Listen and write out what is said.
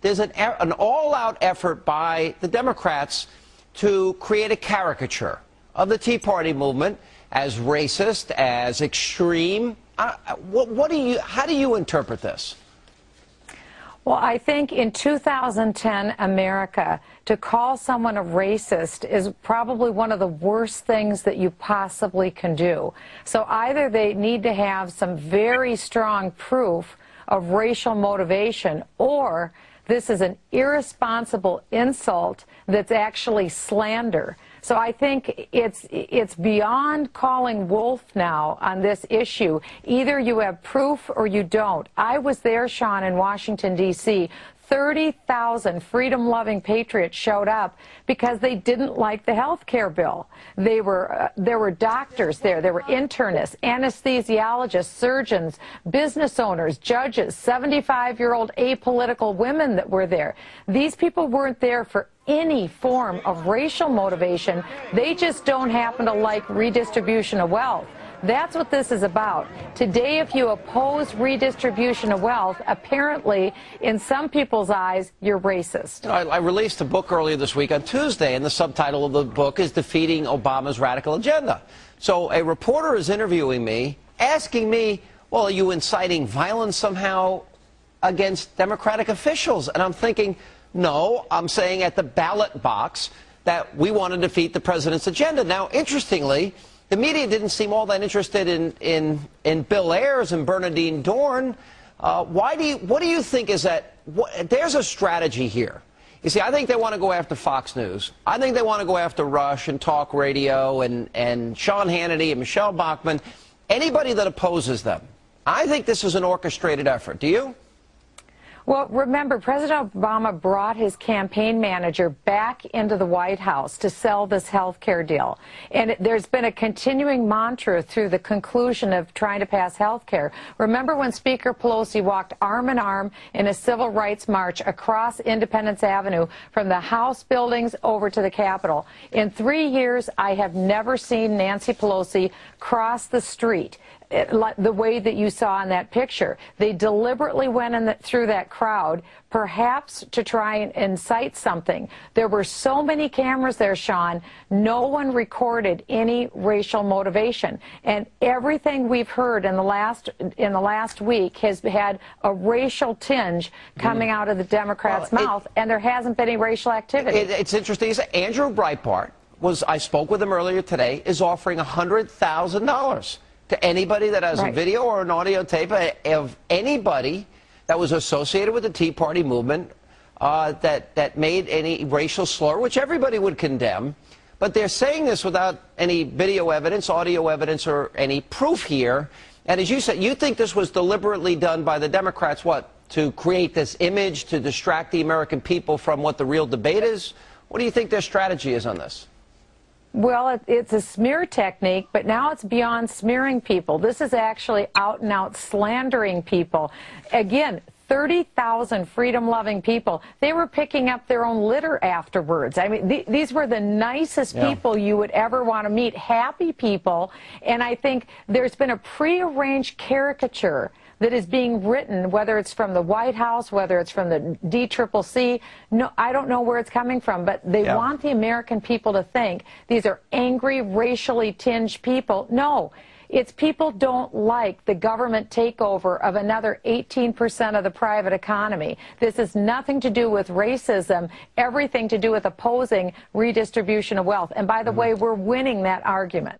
there's an all-out effort by the Democrats to create a caricature of the Tea Party movement as racist, as extreme. How do you interpret this? Well, I think in 2010 America, to call someone a racist is probably one of the worst things that you possibly can do. So either they need to have some very strong proof of racial motivation, or this is an irresponsible insult that's actually slander. So I think it's beyond calling wolf now on this issue. Either you have proof or you don't. I was there, Sean, in Washington, D.C. 30,000 freedom-loving patriots showed up because they didn't like the health care bill. There were doctors there were internists, anesthesiologists, surgeons, business owners, judges, 75-year-old apolitical women that were there. These people weren't there for any form of racial motivation. They just don't happen to like redistribution of wealth. That's what this is about. Today, if you oppose redistribution of wealth, apparently, in some people's eyes, you're racist. I released a book earlier this week on Tuesday, and the subtitle of the book is Defeating Obama's Radical Agenda. So a reporter is interviewing me, asking me, well, are you inciting violence somehow against Democratic officials? And I'm thinking, no, I'm saying at the ballot box that we want to defeat the president's agenda. Now, interestingly, the media didn't seem all that interested in Bill Ayers and Bernardine Dorn. What do you think is that? There's a strategy here. You see, I think they want to go after Fox News. I think they want to go after Rush and Talk Radio and Sean Hannity and Michele Bachmann, anybody that opposes them. I think this is an orchestrated effort. Do you? Well, remember, President Obama brought his campaign manager back into the White House to sell this health care deal. And there's been a continuing mantra through the conclusion of trying to pass health care. Remember when Speaker Pelosi walked arm in arm in a civil rights march across Independence Avenue from the House buildings over to the Capitol? In 3 years, I have never seen Nancy Pelosi cross the street the way that you saw in that picture. They deliberately went through that crowd, perhaps to try and incite something. There were so many cameras there, Sean, no one recorded any racial motivation. And everything we've heard in the last week has had a racial tinge coming out of the Democrats' mouth, and there hasn't been any racial activity. It's interesting. Andrew Breitbart I spoke with him earlier today, is offering $100,000 to anybody that has a video or an audio tape of anybody that was associated with the Tea Party movement that made any racial slur, which everybody would condemn. But they're saying this without any video evidence, audio evidence, or any proof here. And as you said, you think this was deliberately done by the Democrats, to create this image, to distract the American people from what the real debate is? What do you think their strategy is on this? Well, it's a smear technique, but now it's beyond smearing people. This is actually out and out slandering people. Again, 30,000 freedom-loving people. They were picking up their own litter afterwards. I mean, these were the nicest people you would ever want to meet, happy people. And I think there's been a prearranged caricature that is being written, whether it's from the White House, whether it's from the DCCC. No, I don't know where it's coming from, but they want the American people to think these are angry, racially tinged people. No. It's people don't like the government takeover of another 18% of the private economy. This has nothing to do with racism, everything to do with opposing redistribution of wealth. And by the way, we're winning that argument.